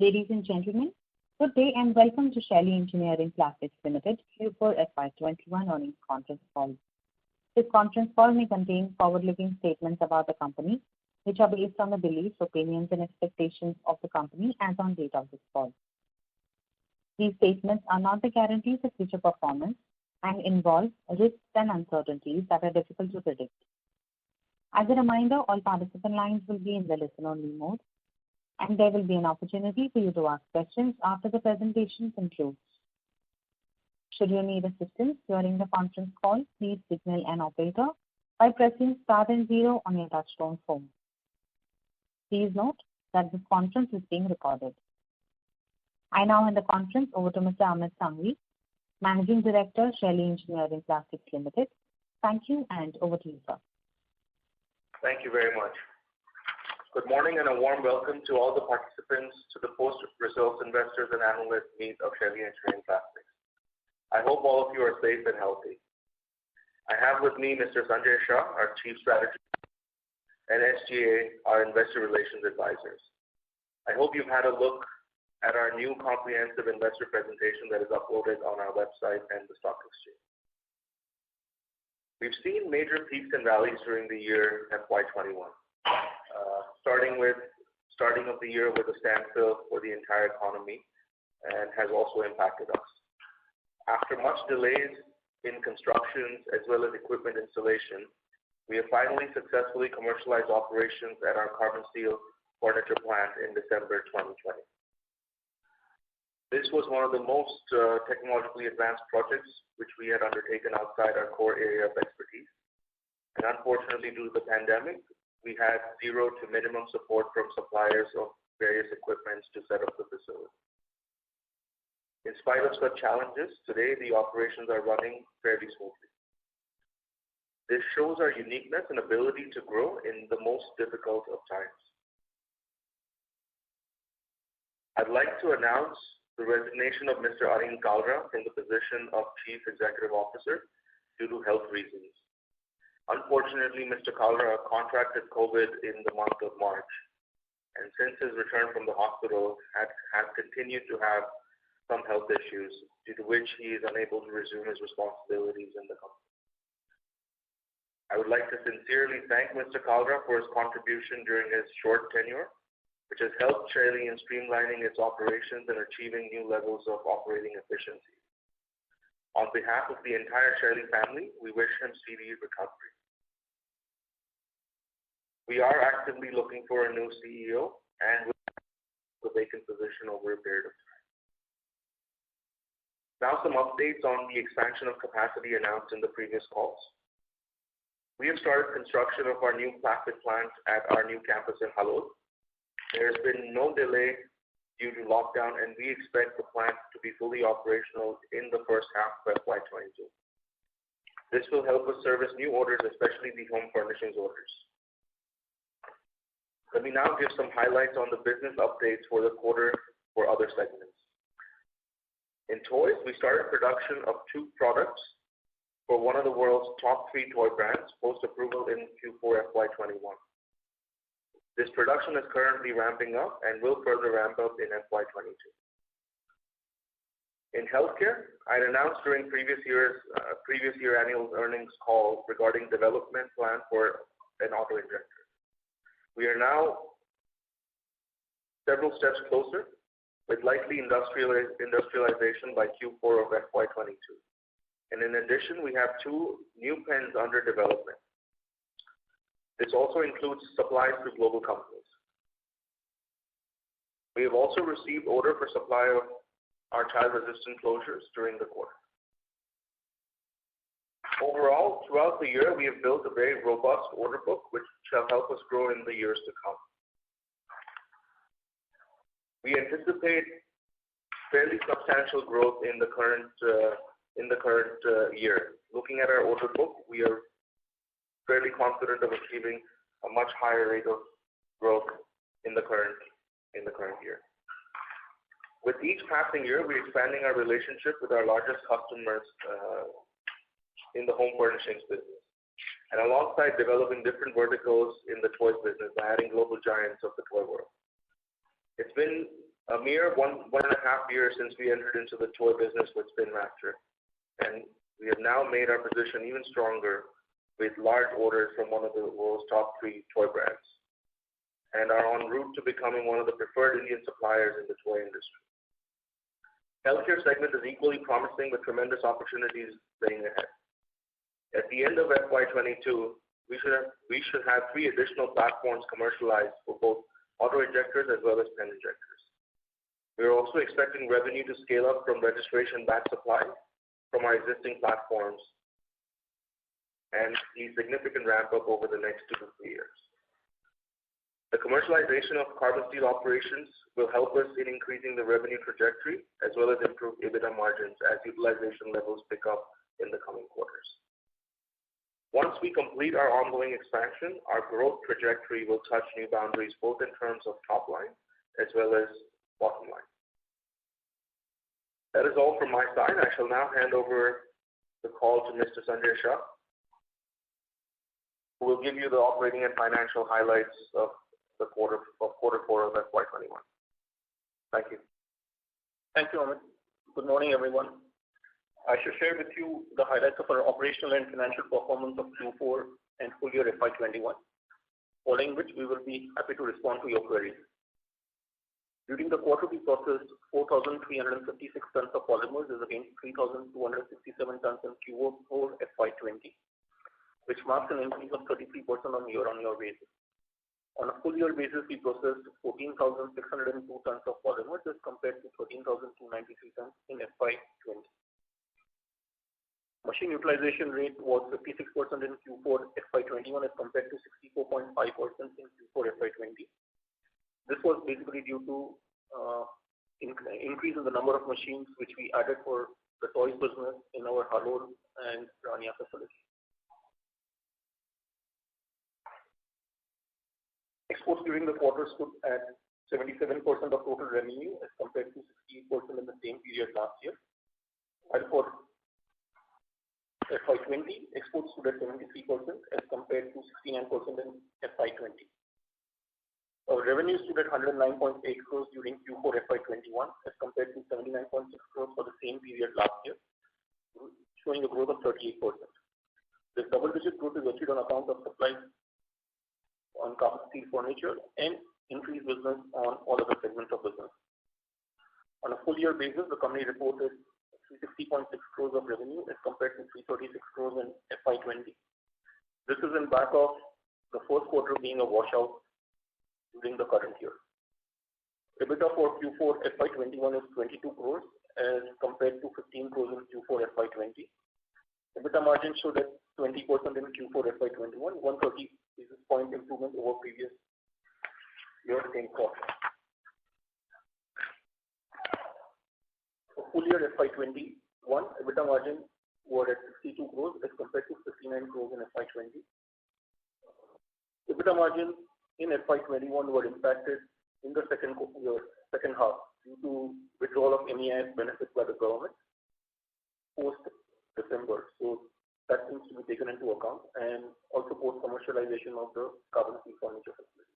Ladies and gentlemen, good day and welcome to Shaily Engineering Plastics Limited Q4 FY21 earnings conference call. This conference call may contain forward-looking statements about the company, which are based on the beliefs, opinions, and expectations of the company as on date of this call. These statements are not the guarantees of future performance and involve risks and uncertainties that are difficult to predict. As a reminder, all participant lines will be in the listen-only mode, and there will be an opportunity for you to ask questions after the presentation concludes. Should you need assistance during the conference call, please signal an operator by pressing star and 0 on your touchtone phone. Please note that this conference is being recorded. I now hand the conference over to Mr. Amit Sanghvi, Managing Director, Shaily Engineering Plastics Limited. Thank you, and over to you, sir. Thank you very much. Good morning and a warm welcome to all the participants to the post-results investors and analysts meet of Shaily Engineering Plastics. I hope all of you are safe and healthy. I have with me Mr. Sanjay Shah, our Chief Strategy, and SGA, our Investor Relations Advisors. I hope you've had a look at our new comprehensive investor presentation that is uploaded on our website and the stock exchange. We've seen major peaks and valleys during the year FY21. Starting of the year with a standstill for the entire economy and has also impacted us. After much delays in constructions as well as equipment installation, we have finally successfully commercialized operations at our carbon steel furniture plant in December 2020. This was one of the most technologically advanced projects which we had undertaken outside our core area of expertise. And unfortunately, due to the pandemic, we had zero to minimum support from suppliers of various equipments to set up the facility. In spite of such challenges, today the operations are running fairly smoothly. This shows our uniqueness and ability to grow in the most difficult of times. I'd like to announce the resignation of Mr. Arvind Kalra from the position of Chief Executive Officer due to health reasons. Unfortunately, Mr. Kalra contracted COVID in the month of March, and since his return from the hospital has continued to have some health issues, due to which he is unable to resume his responsibilities in the company. I would like to sincerely thank Mr. Kalra for his contribution during his short tenure, which has helped Shaily in streamlining its operations and achieving new levels of operating efficiency. On behalf of the entire Shaily family, we wish him speedy recovery. We are actively looking for a new CEO and the vacant position over a period of time. Now some updates on the expansion of capacity announced in the previous calls. We have started construction of our new plastic plant at our new campus in Halol. There has been no delay due to lockdown, and we expect the plant to be fully operational in the first half of FY22. This will help us service new orders, especially the home furnishings orders. Let me now give some highlights on the business updates for the quarter for other segments. In toys, we started production of 2 products for one of the world's top 3 toy brands, post-approval in Q4 FY21. This production is currently ramping up and will further ramp up in FY22. In healthcare, I had announced during previous year annual earnings call regarding development plan for an auto injector. We are now several steps closer with likely industrialization by Q4 of FY22. And in addition, we have 2 new pens under development. This also includes supplies to global companies. We have also received order for supply of our child-resistant closures during the quarter. Overall, throughout the year, we have built a very robust order book, which shall help us grow in the years to come. We anticipate fairly substantial growth in the current year. Looking at our order book, we are fairly confident of achieving a much higher rate of growth in the current year. With each passing year, we're expanding our relationship with our largest customers in the home furnishings business, and alongside developing different verticals in the toys business by adding global giants of the toy world. It's been a mere one and a half years since we entered into the toy business with Spin Master, and we have now made our position even stronger with large orders from one of the world's top 3 toy brands, and are en route to becoming one of the preferred Indian suppliers in the toy industry. Healthcare segment is equally promising with tremendous opportunities laying ahead. At the end of FY22, we should have 3 additional platforms commercialized for both auto injectors as well as pen injectors. We are also expecting revenue to scale up from registration batch supply from our existing platforms and see significant ramp up over the next 2 to 3 years. The commercialization of carbon steel operations will help us in increasing the revenue trajectory as well as improve EBITDA margins as utilization levels pick up in the coming quarters. Once we complete our ongoing expansion, our growth trajectory will touch new boundaries both in terms of top line as well as bottom line. That is all from my side. I shall now hand over the call to Mr. Sanjay Shah, who will give you the operating and financial highlights of the quarter 4 of FY21. Thank you. Thank you, Amit. Good morning, everyone. I shall share with you the highlights of our operational and financial performance of Q4 and full year FY21, following which we will be happy to respond to your queries. During the quarter, we processed 4,356 tons of polymers as against 3,267 tons in Q4 FY20, which marks an increase of 33% on year-on-year basis. On a full year basis, we processed 14,602 tons of polymers as compared to 13,293 tons in FY20. Machine utilization rate was 56% in Q4 FY21 as compared to 64.5% in Q4 FY20. This was basically due to increase in the number of machines which we added for the toys business in our Halol and Rania facilities. Exports during the quarter stood at 77% of total revenue as compared to 68% in the same period last year. While for FY20, exports stood at 73% as compared to 69% in FY20. Our revenue stood at 109.8 crores during Q4 FY21 as compared to 79.6 crores for the same period last year, showing a growth of 38%. This double-digit growth is achieved on account of supply on carbon steel furniture and increased business on all other segments of business. On a full year basis, the company reported 360.6 crores of revenue as compared to 336 crores in FY20. This is in back of the first quarter being a washout during the current year. EBITDA for Q4 FY21 is 22 crores as compared to 15 crores in Q4 FY20. EBITDA margin stood at 20% in Q4 FY21, 130 basis point improvement over previous year same quarter. For full year FY21, EBITDA margin were at 62 crores as compared to 59 crores in FY20. EBITDA margin in FY21 were impacted in the second half due to withdrawal of MEIS benefits by the government post December. So that seems to be taken into account, and also post commercialization of the carbon steel furniture facility.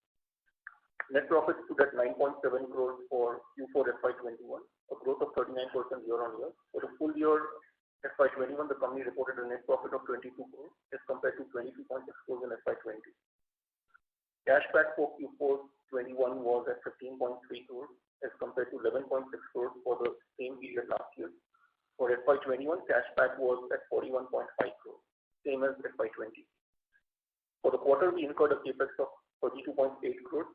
Net profit stood at 9.7 crores for Q4 FY21, a growth of 39% year-on-year. For the full year FY21, the company reported a net profit of 22 crores as compared to 22.6 crores in FY20. Cash back for Q4 21 was at 15.3 crores as compared to 11.6 crores for the same period last year. For FY21, cash back was at 41.5 crores, same as FY20. For the quarter, we incurred a capex of 32.8 crores.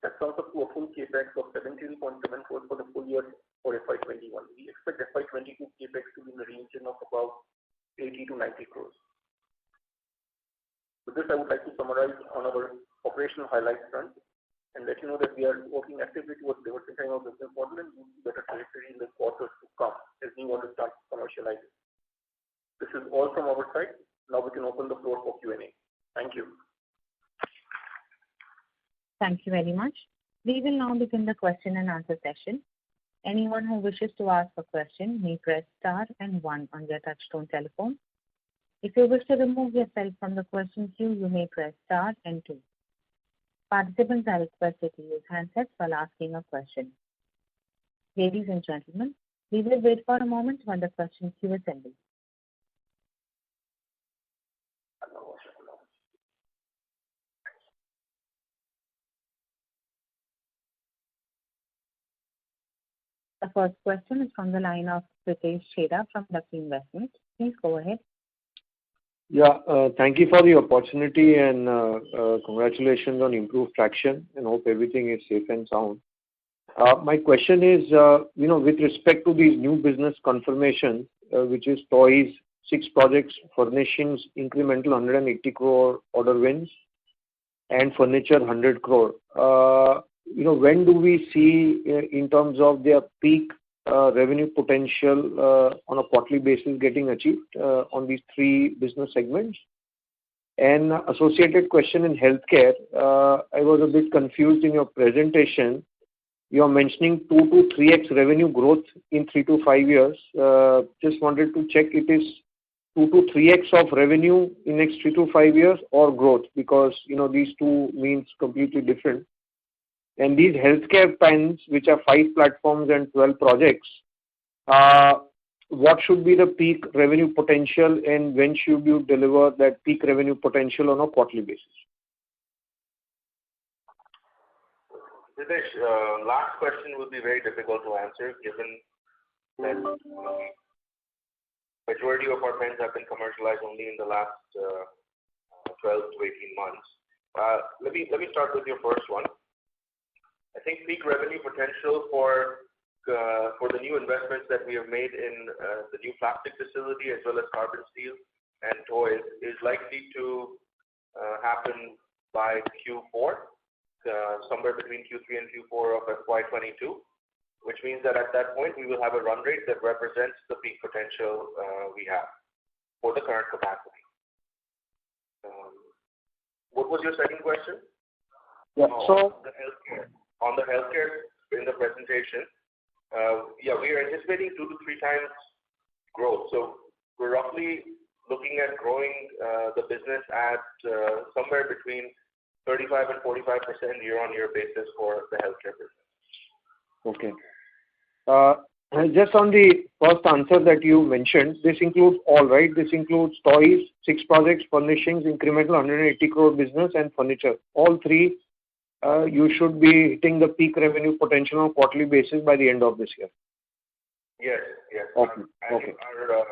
That sums up to a full capex of 17.7 crores for the full year for FY21. We expect FY22 capex to be in the region of about 80 to 90 crores. With this, I would like to summarize on our operational highlights front and let you know that we are working actively towards diversifying our business model and better trajectory in the quarters to come as we want to start commercializing. This is all from our side. Now we can open the floor for Q&A. Thank you. Thank you very much. We will now begin the question and answer session. Anyone who wishes to ask a question may press star and 1 on their touchtone telephone. If you wish to remove yourself from the question queue, you may press star and 2. Participants are requested to use handsets while asking a question. Ladies and gentlemen, we will wait for a moment while the question queue assembles. The first question is from the line of Pritesh Chheda from Lucky Investments. Please go ahead. Yeah, thank you for the opportunity and congratulations on improved traction and hope everything is safe and sound. My question is, with respect to these new business confirmations, which is toys, 6 projects, furnishings, incremental 180 crore order wins, and furniture 100 crore. When do we see in terms of their peak revenue potential on a quarterly basis getting achieved on these 3 business segments? And associated question in healthcare, I was a bit confused in your presentation. You are mentioning 2 to 3x revenue growth in 3 to 5 years. Just wanted to check it is 2 to 3x of revenue in next 3 to 5 years or growth, because these two means completely different. And these healthcare pens, which are 5 platforms and 12 projects, what should be the peak revenue potential and when should you deliver that peak revenue potential on a quarterly basis? Pritesh, last question will be very difficult to answer given that majority of our pens have been commercialized only in the last 12 to 18 months. Let me start with your first one. I think peak revenue potential for the new investments that we have made in the new plastic facility as well as carbon steel and toys is likely to happen by Q4, somewhere between Q3 and Q4 of FY22, which means that at that point we will have a run rate that represents the peak potential we have for the current capacity. What was your second question? Yeah, On the healthcare in the presentation, we are anticipating 2 to 3 times growth. So we're roughly looking at growing the business at somewhere between 35 and 45% year-on-year basis for the healthcare business. Okay. Just on the first answer that you mentioned, this includes all, right? This includes toys, 6 projects, furnishings, incremental 180 crore business, and furniture. All 3, you should be hitting the peak revenue potential on a quarterly basis by the end of this year. Yes. Okay. Our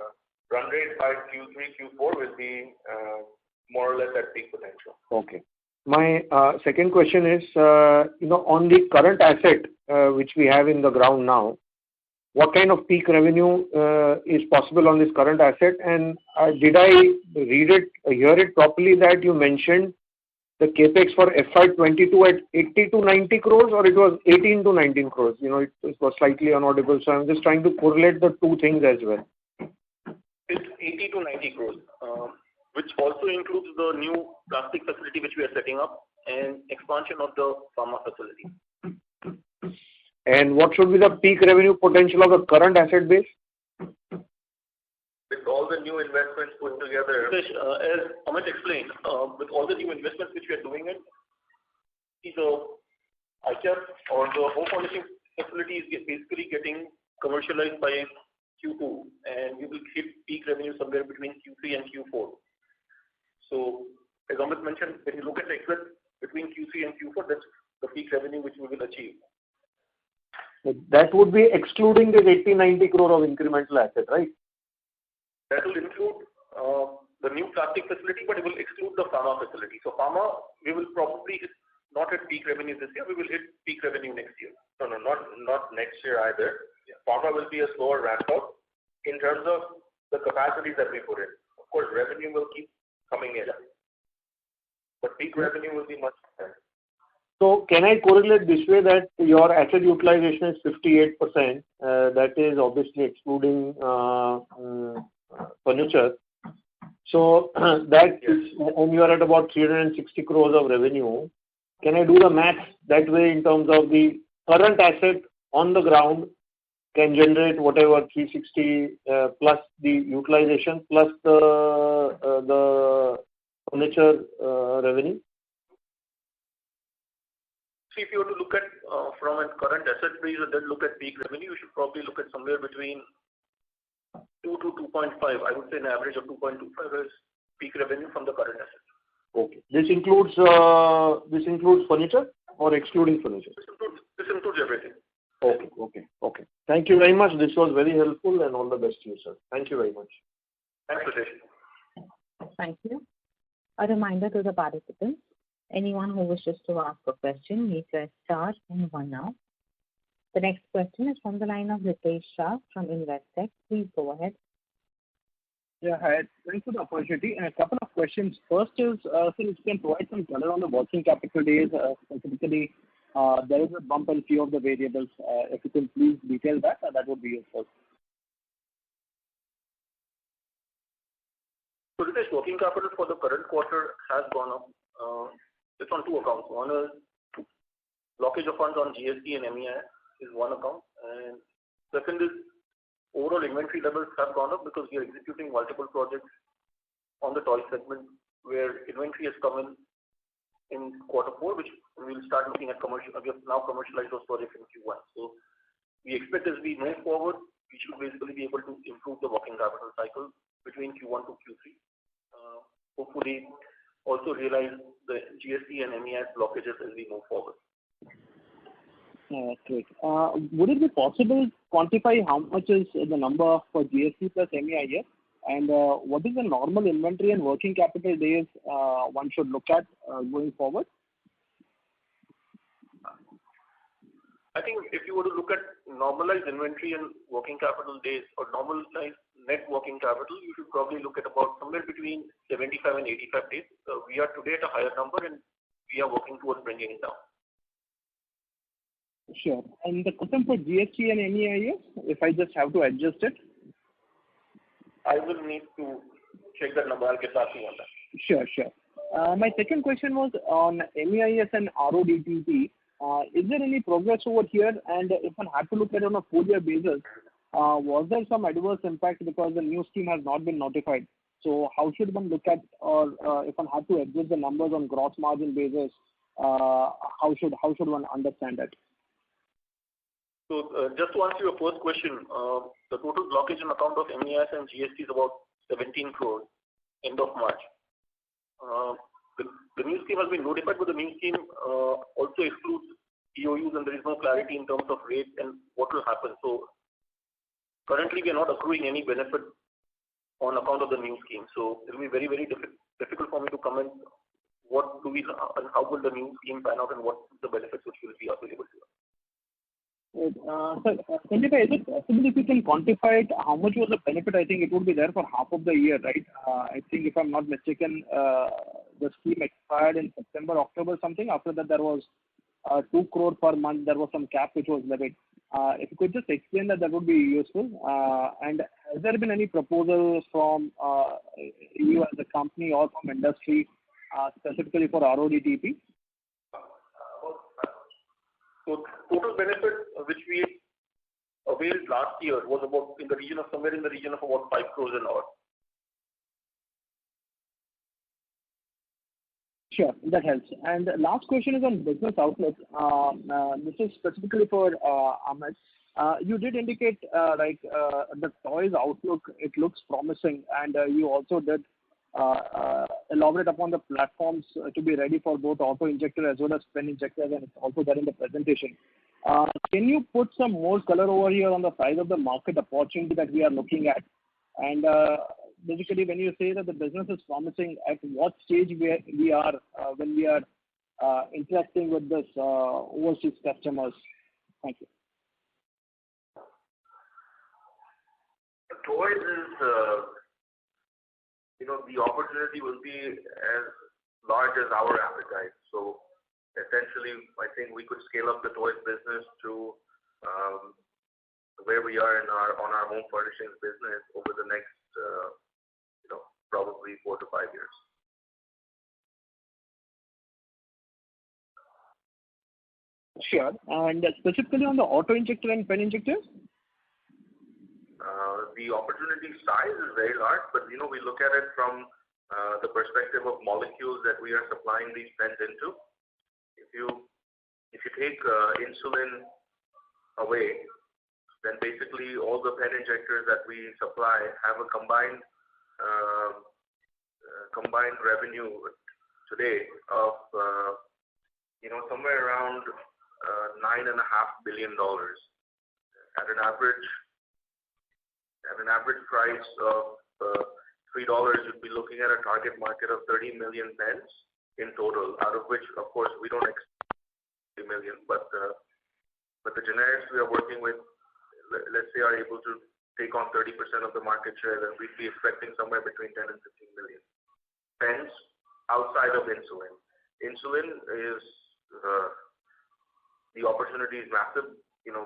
run rate by Q3, Q4 will be more or less at peak potential. Okay. My second question is, on the current asset which we have in the ground now, what kind of peak revenue is possible on this current asset? And did I hear it properly that you mentioned the capex for FY22 at 80 to 90 crores, or it was 18 to 19 crores? It was slightly inaudible, so I'm just trying to correlate the 2 things as well. It's 80 to 90 crores, which also includes the new plastic facility which we are setting up and expansion of the pharma facility. And what should be the peak revenue potential of the current asset base? With all the new investments put together. As Amit explained, with all the new investments which we are doing the ICAP or the home furnishing facility is basically getting commercialized by Q2, and we will hit peak revenue somewhere between Q3 and Q4. So, as Amit mentioned, when you look at the exit between Q3 and Q4, that's the peak revenue which we will achieve. That would be excluding this 80-90 crore of incremental asset, right? That will include the new plastic facility, but it will exclude the pharma facility. So pharma, we will probably not hit peak revenue this year. We will hit peak revenue next year. No, not next year either. Yeah. Pharma will be a slower ramp up in terms of the capacities that we put in. Of course, revenue will keep coming in, but peak revenue will be much higher. So can I correlate this way that your asset utilization is 58%? That is obviously excluding furniture. So that is, and you are at about 360 crores of revenue. Can I do the math that way in terms of the current asset on the ground can generate whatever 360 plus the utilization plus the furniture revenue? See, if you were to look at from a current asset base and then look at peak revenue, you should probably look at somewhere between 2 to 2.5. I would say an average of 2.25 is peak revenue from the current asset. Okay. This includes furniture or excluding furniture? This includes everything. Okay. Thank you very much. This was very helpful, and all the best to you, sir. Thank you very much. Thanks, Ritesh. Thank you. A reminder to the participants, anyone who wishes to ask a question may press star and one now. The next question is from the line of Ritesh Shah from Investec. Please go ahead. Yeah, hi. Thanks for the opportunity. And a couple of questions. First is, so if you can provide some color on the working capital days, specifically, there is a bump in few of the variables. If you can please detail that, that would be useful. So this working capital for the current quarter has gone up. It's on two accounts. One is blockage of funds on GST and MEI is one account, and second is overall inventory levels have gone up because we are executing multiple projects on the toy segment where inventory has come in quarter 4, which we will start looking at commercial. We have now commercialized those projects in Q1. So we expect as we move forward, we should basically be able to improve the working capital cycle between Q1 to Q3. Hopefully also realize the GST and MEI blockages as we move forward. Great. Would it be possible to quantify how much is the number for GST plus MEI here? And what is the normal inventory and working capital days one should look at going forward? I think if you were to look at normalized inventory and working capital days or normalized net working capital, you should probably look at about somewhere between 75 and 85 days. We are today at a higher number and we are working towards bringing it down. Sure. And the question for GST and MEI, if I just have to adjust it? I will need to check that number. I'll get back to you on that. Sure. My second question was on MEIS and RODTEP. Is there any progress over here? And if one had to look at it on a full-year basis, was there some adverse impact because the new scheme has not been notified? So how should one look at, or if one had to adjust the numbers on gross margin basis, how should one understand that? So just to answer your first question, the total blockage on account of MEIS and GST is about 17 crores end of March. The new scheme has been notified, but the new scheme also excludes EOUs and there is no clarity in terms of rates and what will happen. So currently we are not accruing any benefit on account of the new scheme. So it will be very, very difficult for me to comment what do we and how will the new scheme pan out and what the benefits which will be available to us. Sir, Sanjay, is it possible if you can quantify it, how much was the benefit? I think it would be there for half of the year, right? I think if I'm not mistaken, the scheme expired in September, October something. After that, there was 2 crore per month. There was some cap which was levied. If you could just explain that, that would be useful. And has there been any proposal from you as a company or from industry specifically for RODTEP? So total benefit which we availed last year was about somewhere in the region of about 5 crores an hour. Sure, that helps. And last question is on business outlook. This is specifically for Amit. You did indicate the toys outlook, it looks promising, and you also did elaborate upon the platforms to be ready for both auto injector as well as pen injectors, and it's also there in the presentation. Can you put some more color over here on the size of the market opportunity that we are looking at? And basically, when you say that the business is promising, at what stage we are when we are interacting with this overseas customers? Thank you. Toys is the opportunity will be as large as our appetite. So essentially, I think we could scale up the toys business to where we are on our home furnishings business over the next, probably 4 to 5 years. Sure. And specifically on the auto injector and pen injectors? The opportunity size is very large, but we look at it from the perspective of molecules that we are supplying these pens into. If you if you take insulin away, then basically all the pen injectors that we supply have a combined revenue today of somewhere around $9.5 billion at an average price of $3. You'd be looking at a target market of 30 million pens in total, out of which, of course, we don't expect 30 million, but the generics we are working with, let's say, are able to take on 30% of the market share, then we'd be expecting somewhere between 10 and 15 million pens outside of insulin. Insulin is the opportunity is massive,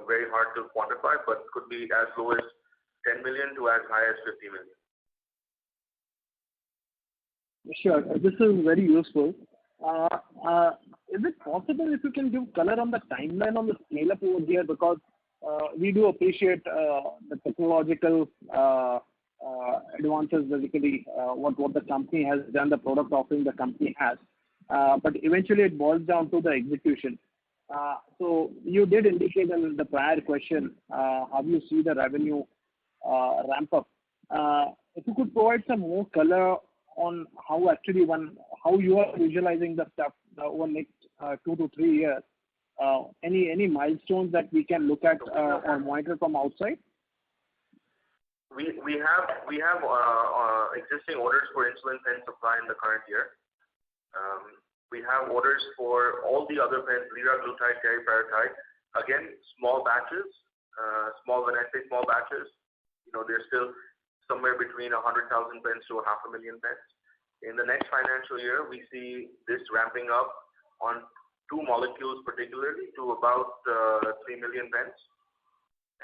very hard to quantify, but could be as low as 10 million to as high as 50 million. Sure. This is very useful. Is it possible if you can give color on the timeline on the scale-up over here? Because we do appreciate the technological advances, basically what the company has done, the product offering the company has. But eventually it boils down to the execution. So you did indicate in the prior question how you see the revenue ramp up. If you could provide some more color on how actually how you are visualizing the stuff over next 2 to 3 years. Any milestones that we can look at or monitor from outside? We have existing orders for insulin pen supply in the current year. We have orders for all the other pens, liraglutide, teriparatide. Again, small batches. When I say small batches, they're still somewhere between 100,000 pens to 500,000 pens. In the next financial year, we see this ramping up on 2 molecules particularly to about 3 million pens.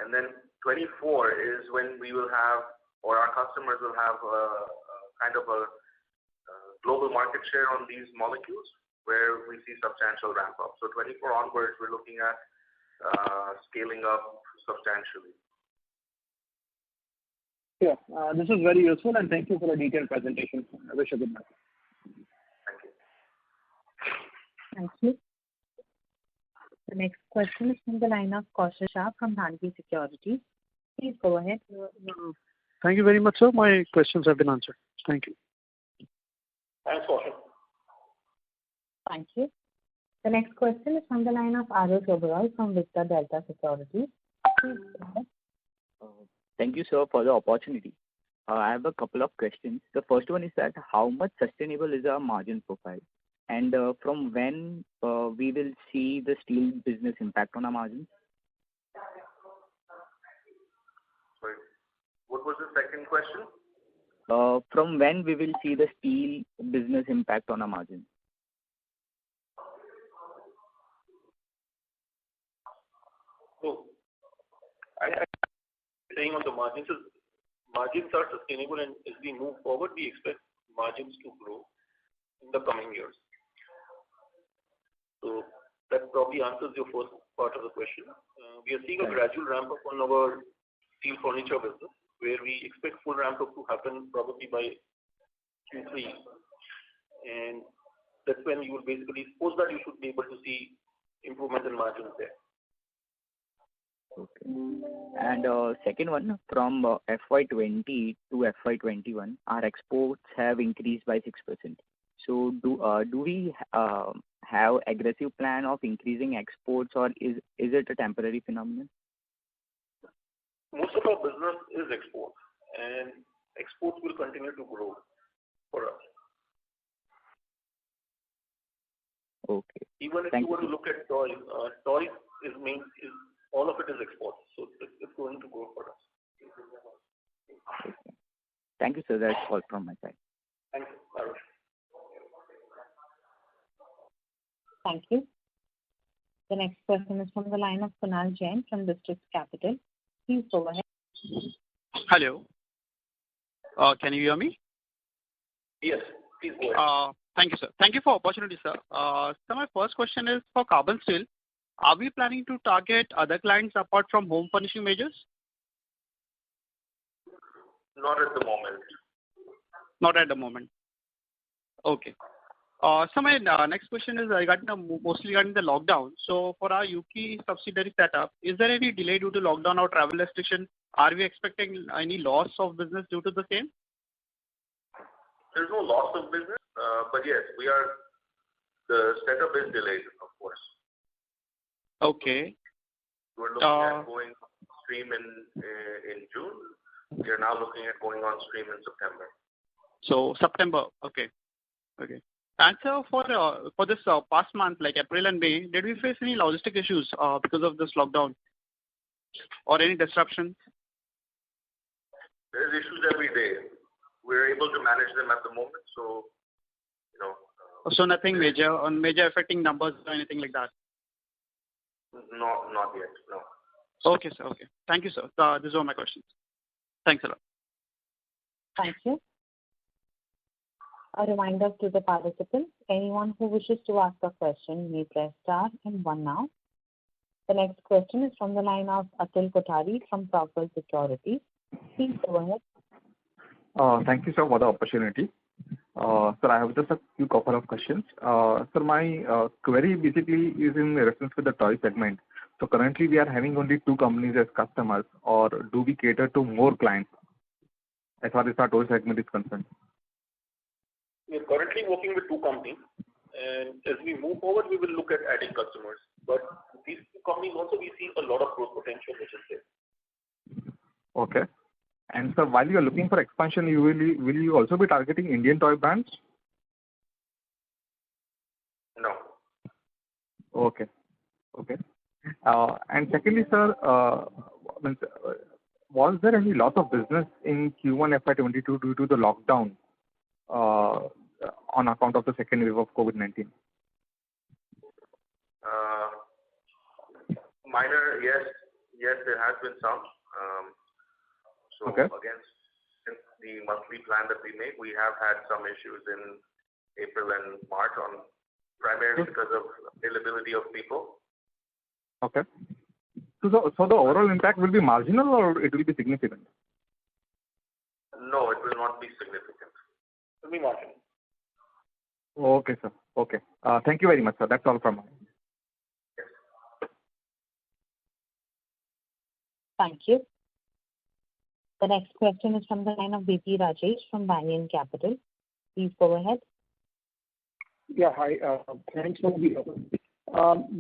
And then 24 is when we will have, or our customers will have kind of a global market share on these molecules where we see substantial ramp up. So 24 onwards, we're looking at scaling up substantially. Yeah, this is very useful, and thank you for the detailed presentation. I wish you good luck. Thank you. Thank you. The next question is from the line of Kaushal Shah from Dhanki Securities. Please go ahead. Thank you very much, sir. My questions have been answered. Thank you. Thanks, Kaushal. Thank you. The next question is from the line of Arush Oberoi from Vista Delta Securities. Please go ahead. Thank you, sir, for the opportunity. I have a couple of questions. The first one is that how much sustainable is our margin profile? And from when we will see the steel business impact on our margins? Sorry. What was the second question? From when we will see the steel business impact on our margins? So, I saying on the margins are sustainable, and as we move forward, we expect margins to grow in the coming years. So that probably answers your first part of the question. We are seeing a gradual ramp up on our steel furniture business, where we expect full ramp up to happen probably by Q3, and that's when you will basically suppose that you should be able to see improvement in margins there. Okay. And second one, from FY20 to FY21, our exports have increased by 6%. So do we have aggressive plan of increasing exports, or is it a temporary phenomenon? Most of our business is export, and exports will continue to grow for us. Okay. Even if you were to look at toys is all of it is export, so it's going to grow for us. Okay. Thank you, sir. That's all from my side. Thank you, Arush. Thank you. The next question is from the line of Kunal Jain from District Capital. Please go ahead. Hello. Can you hear me? Yes, please go ahead. Thank you, sir. Thank you for opportunity, sir. So my first question is for carbon steel. Are we planning to target other clients apart from home furnishing majors? Not at the moment. Not at the moment. Okay. So my next question is mostly regarding the lockdown. So for our UK subsidiary setup, is there any delay due to lockdown or travel restriction? Are we expecting any loss of business due to the same? There's no loss of business, but yes, the setup is delayed, of course. Okay. We're looking at going stream in June. We are now looking at going on stream in September. So September, okay. And so for this past month, like April and May, did we face any logistic issues because of this lockdown, or any disruptions? There's issues every day. We're able to manage them at the moment, so So nothing major affecting numbers or anything like that. Not yet, no. Okay, sir. Okay, thank you, sir. These are my questions. Thanks a lot. Thank you. A reminder to the participants, anyone who wishes to ask a question may press star and one now. The next question is from the line of Atul Kothari from Concall Securities. Please go ahead. Thank you, sir, for the opportunity. Sir, I have just a few couple of questions. Sir, my query basically is in reference to the toy segment. So currently we are having only 2 companies as customers, or do we cater to more clients as far as our toy segment is concerned? We are currently working with 2 companies, and as we move forward, we will look at adding customers. But these 2 companies also, we see a lot of growth potential which is there. Okay. And sir, while you are looking for expansion, will you also be targeting Indian toy brands? No. Okay. And secondly, sir, was there any loss of business in Q1 FY22 due to the lockdown on account of the second wave of COVID-19? Minor, yes, there has been some. Okay. Again, since the monthly plan that we make, we have had some issues in April and March primarily because of availability of people. Okay. So the overall impact will be marginal or it will be significant? No, it will not be significant. It will be marginal. Okay, sir. Okay. Thank you very much, sir. That's all from me. Yes. Thank you. The next question is from the line of BP Rajesh from Banyan Capital. Please go ahead. Yeah, hi. Thanks for the opportunity.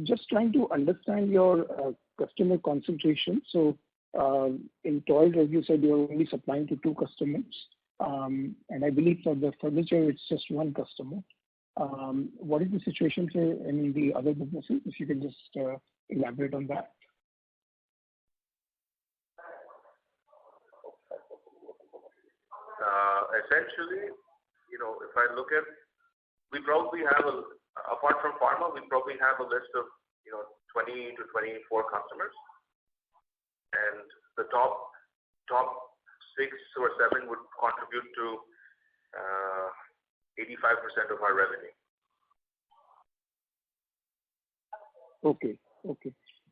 Just trying to understand your customer concentration. So in toys, as you said, you're only supplying to 2 customers. And I believe for the furniture, it's just 1 customer. What is the situation for any of the other businesses? If you can just elaborate on that. Essentially, if I look at, we probably have apart from pharma, we probably have a list of 20 to 24 customers, and the top 6 or 7 would contribute to 85% of our revenue. Okay.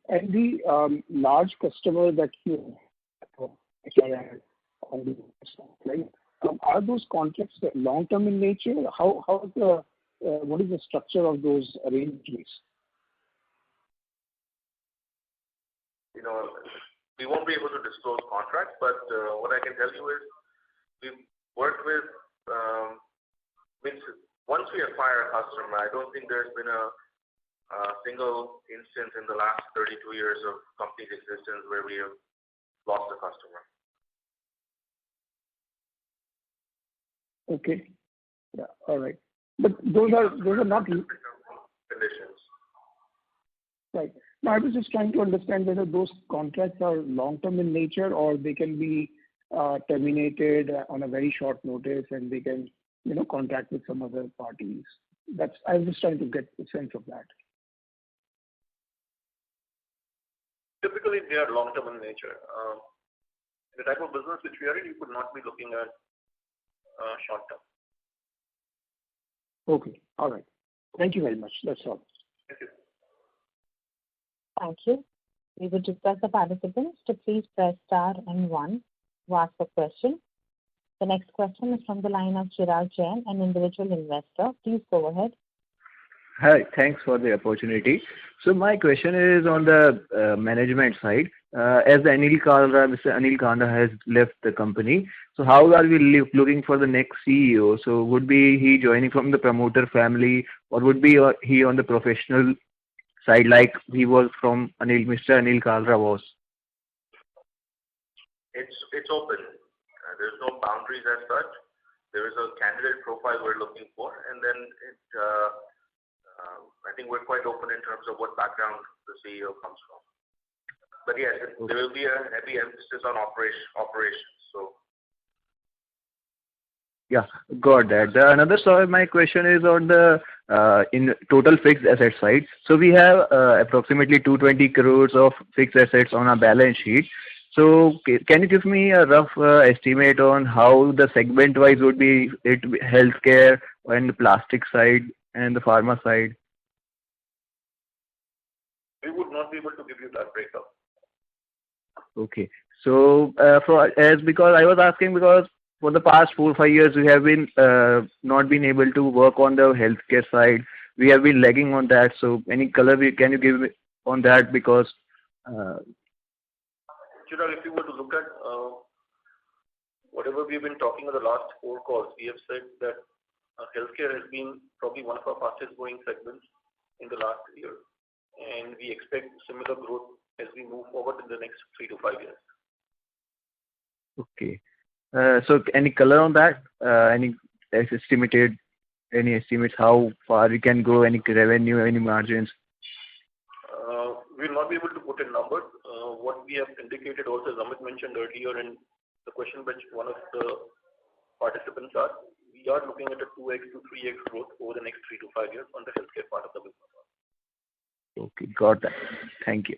And the large customer that you have on the right? Are those contracts long-term in nature? What is the structure of those arrangements? We won't be able to disclose contracts, but what I can tell you is we've worked with, once we acquire a customer, I don't think there's been a single instance in the last 32 years of company's existence where we have lost a customer. Okay. Yeah. All right. But those are not conditions. Right. Now, I was just trying to understand whether those contracts are long-term in nature or they can be terminated on a very short notice and they can, contract with some other parties. I was just trying to get a sense of that. Typically, they are long-term in nature. The type of business which we are in, you could not be looking at short-term. Okay. All right. Thank you very much. That's all. Thank you. Thank you. We would request the participants to please press star and one to ask a question. The next question is from the line of Chirag Jain, an individual investor. Please go ahead. Hi, thanks for the opportunity. So my question is on the management side. As Mr. Anil Kanda has left the company, so how are we looking for the next CEO? So would be he joining from the promoter family, or would be he on the professional side like he was from Mr. Anil Kalra was? It's open. There's no boundaries as such. There is a candidate profile we're looking for, and then I think we're quite open in terms of what background the CEO comes from. But yes, there will be a heavy emphasis on operations. So. Yeah, got that. Another side, my question is on the in total fixed asset side. So we have approximately 220 crores of fixed assets on our balance sheet. So can you give me a rough estimate on how the segment-wise would be it healthcare and the plastic side and the pharma side? We would not be able to give you that breakup. Okay. So because I was asking because for the past 4 or 5 years we have been not been able to work on the healthcare side. We have been lagging on that. So any color can you give on that because. Chirag, if you were to look at whatever we've been talking in the last 4 calls, we have said that healthcare has been probably one of our fastest growing segments in the last year, and we expect similar growth as we move forward in the next 3 to 5 years. Okay. So any color on that? Any estimates how far we can go? Any revenue, any margins? We'll not be able to put a number. What we have indicated also, as Amit mentioned earlier in the question which one of the participants asked, we are looking at a 2x to 3x growth over the next 3 to 5 years on the healthcare part of the business. Okay, got that. Thank you.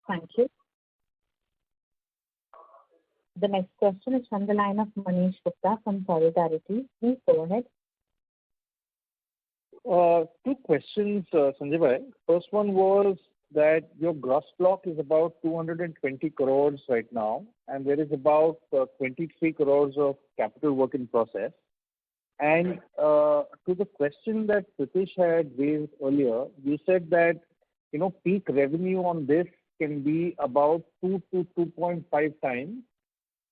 Thank you. The next question is from the line of Manish Gupta from Solidarity. Please go ahead. 2 questions, Sanjay bhai. First one was that your gross block is about 220 crores right now, and there is about 23 crores of capital work in process. And to the question that Pritish had raised earlier, you said that peak revenue on this can be about 2 to 2.5 times,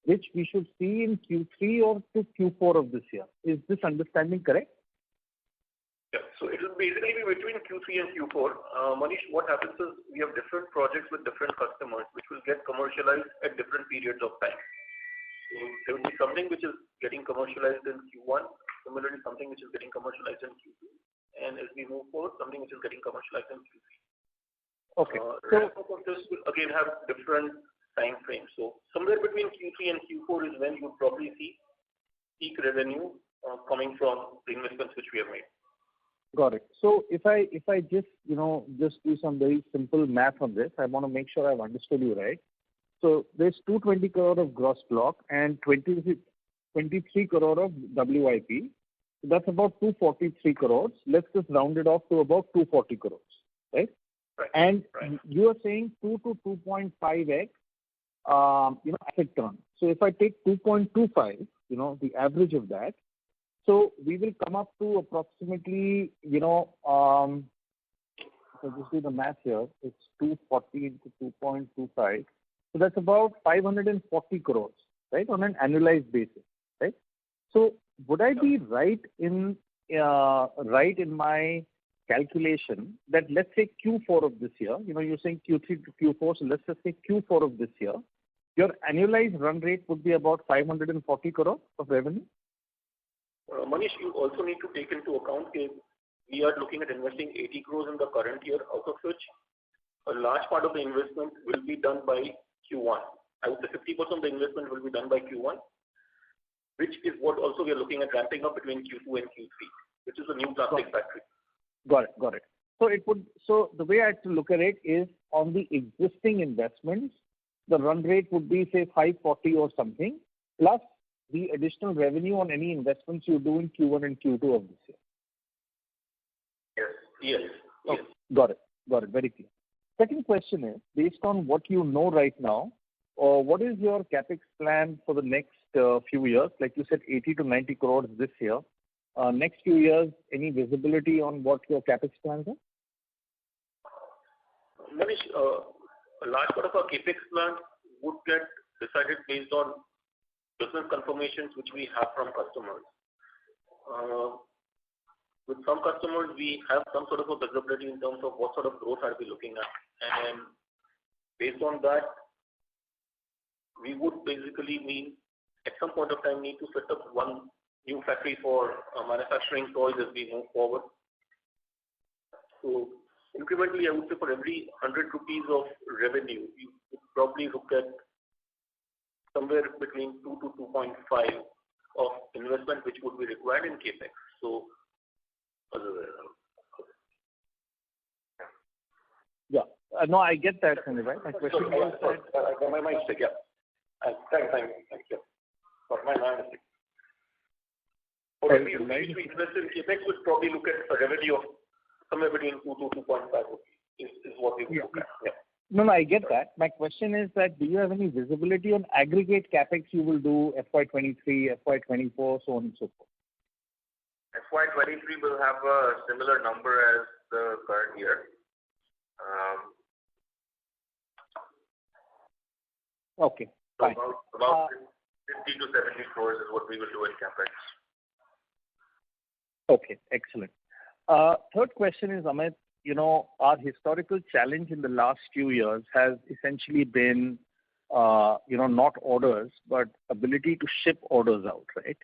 which we should see in Q3 or to Q4 of this year. Is this understanding correct? Yeah, so it will basically be between Q3 and Q4. Manish, what happens is we have different projects with different customers which will get commercialized at different periods of time. So there will be something which is getting commercialized in Q1, similarly something which is getting commercialized in Q2, and as we move forward, something which is getting commercialized in Q3. Okay. So this will again have different time frames. So somewhere between Q3 and Q4 is when you'll probably see peak revenue coming from the investments which we have made. Got it. So if I just do some very simple math on this, I want to make sure I've understood you right. So there's 220 crore of gross block and 23 crore of WIP. So that's about 243 crores. Let's just round it off to about 240 crores, right? Right. And right. You are saying 2 to 2.5x, asset turn. So if I take 2.25, the average of that, so we will come up to approximately, if I just do the math here, it's 240 into 2.25. So that's about 540 crores, right, on an annualized basis, right? So would I be right in my calculation that let's say Q4 of this year, you're saying Q3 to Q4, so let's just say Q4 of this year, your annualized run rate would be about 540 crores of revenue? Manish, you also need to take into account that we are looking at investing 80 crores in the current year, out of which a large part of the investment will be done by Q1. I would say 50% of the investment will be done by Q1, which is what also we are looking at ramping up between Q2 and Q3, which is a new plastic factory. Got it. So the way I have to look at it is on the existing investments, the run rate would be say 540 or something, plus the additional revenue on any investments you do in Q1 and Q2 of this year. Yes. Okay. Got it. Very clear. Second question is, based on what you know right now, what is your CapEx plan for the next few years? Like you said, 80 to 90 crores this year. Next few years, any visibility on what your CapEx plans are? Manish, a large part of our CapEx plan would get decided based on business confirmations which we have from customers. With some customers, we have some sort of a visibility in terms of what sort of growth are we looking at. And based on that, we would basically at some point of time need to set up one new factory for manufacturing toys as we move forward. So incrementally, I would say for every 100 rupees of revenue, you would probably look at somewhere between 2 to 2.5 of investment which would be required in CapEx. So, yeah. No, I get that, Sanjay. Right? My question is that... my mistake, yeah. Thank you. Got my mistake. For every rupee we invest in CapEx, would probably look at a revenue of somewhere between 2 to 2.5 is what we would look at. Yeah. No, I get that. My question is that do you have any visibility on aggregate CapEx you will do FY23, FY24, so on and so forth? FY23 will have a similar number as the current year. Okay, so fine. About 50 to 70 crores is what we will do in CapEx. Okay, excellent. Third question is, Amit, our historical challenge in the last few years has essentially been, not orders, but ability to ship orders out, right?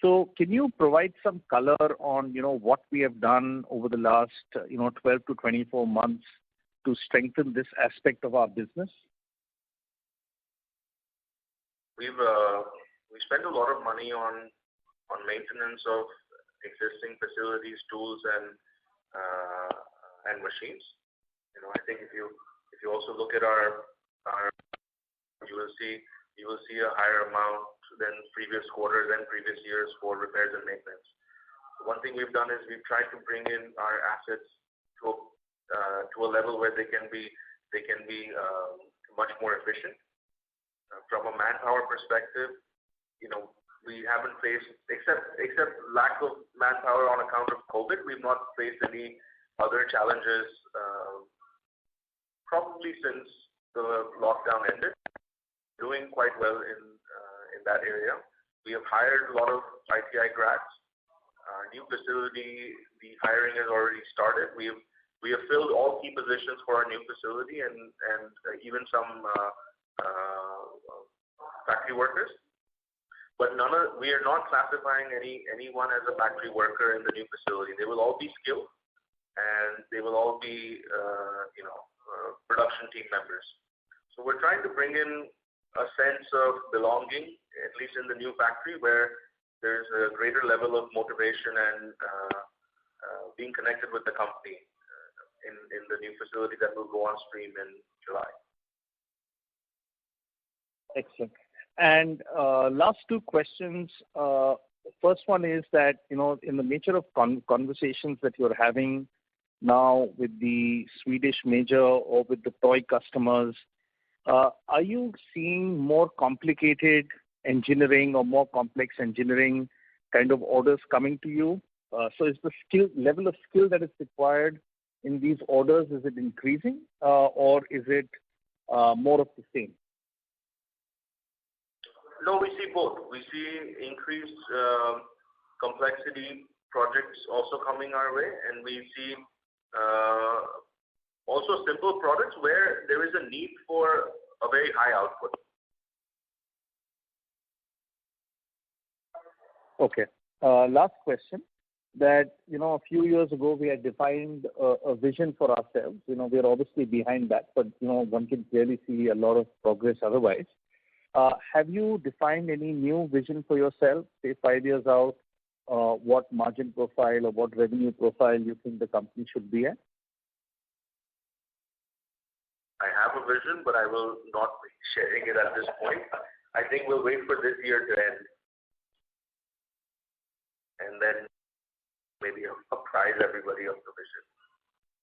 So can you provide some color on, what we have done over the last, 12 to 24 months to strengthen this aspect of our business? We spend a lot of money on maintenance of existing facilities, tools, and machines. I think if you also look at our you will see a higher amount than previous quarters and previous years for repairs and maintenance. One thing we've done is we've tried to bring in our assets to a level where they can be much more efficient. From a manpower perspective, we haven't faced, except lack of manpower on account of COVID, we've not faced any other challenges probably since the lockdown ended. Doing quite well in that area. We have hired a lot of ITI grads. Our new facility, the hiring has already started. We have filled all key positions for our new facility and even some factory workers. But we are not classifying anyone as a factory worker in the new facility. They will all be skilled, and they will all be production team members. So we're trying to bring in a sense of belonging, at least in the new factory, where there's a greater level of motivation and being connected with the company in the new facility that will go on stream in July. Excellent. And last two questions. First one is that, in the nature of conversations that you're having now with the Swedish major or with the toy customers, are you seeing more complicated engineering or more complex engineering kind of orders coming to you? So is the level of skill that is required in these orders, is it increasing or is it more of the same? No, we see both. We see increased complexity projects also coming our way, and we see also simple products where there is a need for a very high output. Okay. Last question. That, a few years ago we had defined a vision for ourselves. We are obviously behind that, but, one can clearly see a lot of progress otherwise. Have you defined any new vision for yourself, say 5 years out, what margin profile or what revenue profile you think the company should be at? I have a vision, but I will not be sharing it at this point. I think we'll wait for this year to end. And then maybe apprise everybody of the vision.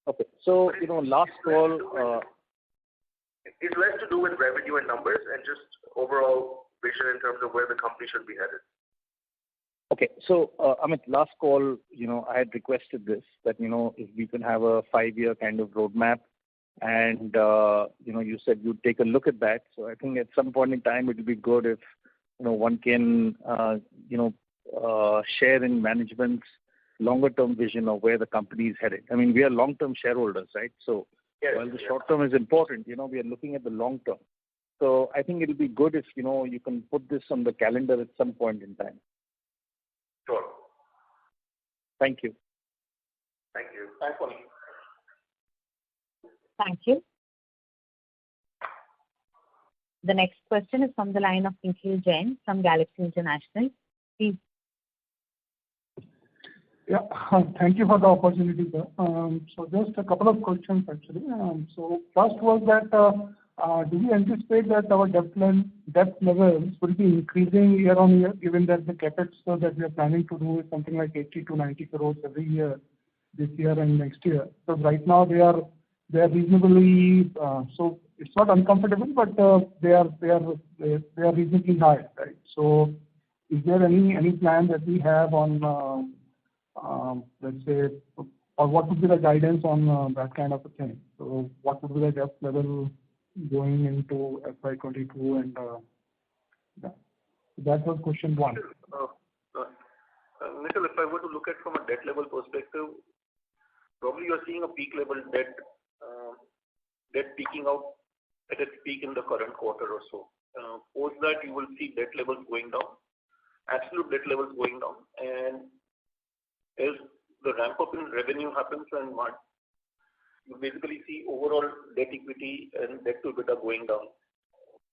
Okay. So, last call... It's less to do with revenue and numbers and just overall vision in terms of where the company should be headed. Okay. So, Amit, last call, I had requested this, that, if we can have a 5-year kind of roadmap and, you said you'd take a look at that. So I think at some point in time, it would be good if, one can, share in management's longer-term vision of where the company is headed. I mean, we are long-term shareholders, right? So yes, while the short-term is important, we are looking at the long-term. So I think it'll be good if, you can put this on the calendar at some point in time. Sure. Thank you. Thank you. Thanks, Mani. Thank you. The next question is from the line of Nikhil Jain from Galaxy International. Please. Yeah, thank you for the opportunity, sir. So just a couple of questions actually. So first was that do we anticipate that our debt levels will be increasing year on year, given that the capex that we are planning to do is something like 80 to 90 crores every year, this year and next year. So right now they are reasonably so it's not uncomfortable, but they are reasonably high, right? So is there any plan that we have on let's say, or what would be the guidance on that kind of a thing? So what would be the debt level going into FY22 and yeah. That was question one. Nikhil, if I were to look at from a debt level perspective, probably you're seeing a peak level debt peaking out at its peak in the current quarter or so. Post that, you will see debt levels going down, absolute debt levels going down, and as the ramp up in revenue happens and you basically see overall debt equity and debt to EBITDA going down.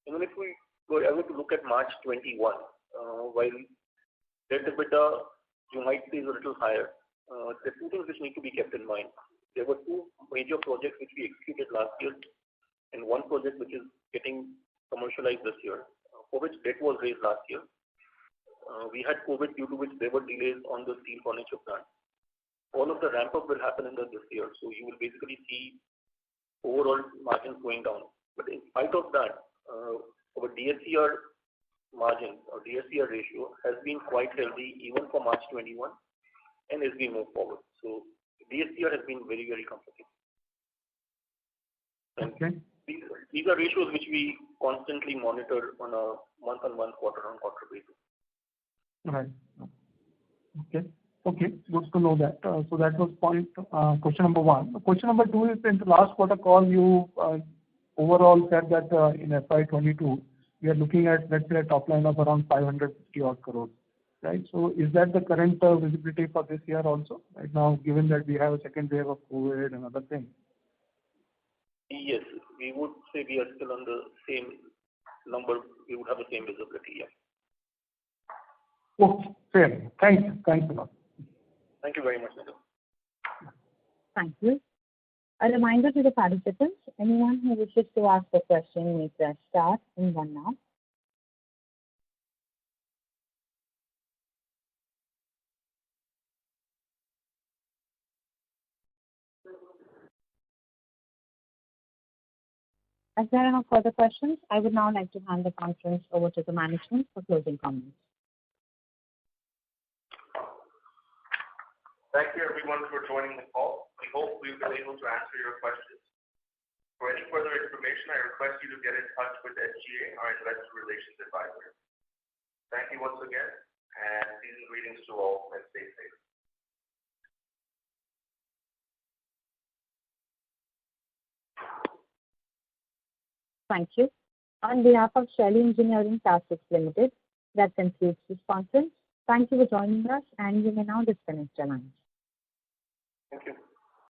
Even if we were ever to look at March 21, while debt to EBITDA you might see is a little higher, there are two things which need to be kept in mind. There were two major projects which we executed last year and one project which is getting commercialized this year, for which debt was raised last year. We had COVID, due to which there were delays on the steel furniture plant. All of the ramp up will happen in this year, so you will basically see overall margins going down. But in spite of that, our DSCR margin or DSCR ratio has been quite healthy even for March 21 and as we move forward. So DSCR has been very, very comfortable. And okay. These are ratios which we constantly monitor on a month-on-month, quarter-on-quarter basis. Right. Okay. Good to know that. So that was question number one. Question number two is, in the last quarter call, you overall said that in FY22 we are looking at, let's say, a top line of around 550 odd crores, right? So is that the current visibility for this year also? Right now, given that we have a second wave of COVID and other things. Yes, we would say we are still on the same number. We would have the same visibility. Yeah. Okay, fair. Thanks a lot. Thank you very much, Nikhil. Thank you. A reminder to the participants, anyone who wishes to ask a question may press star and one now. As there are no further questions, I would now like to hand the conference over to the management for closing comments. Thank you everyone for joining the call. We hope we've been able to answer your questions. For any further information, I request you to get in touch with SGA, our investor relations advisor. Thank you once again, and season's greetings to all, and stay safe. Thank you. On behalf of Shaily Engineering Plastics Limited, that concludes this conference. Thank you for joining us, and you may now disconnect your lines. Thank you.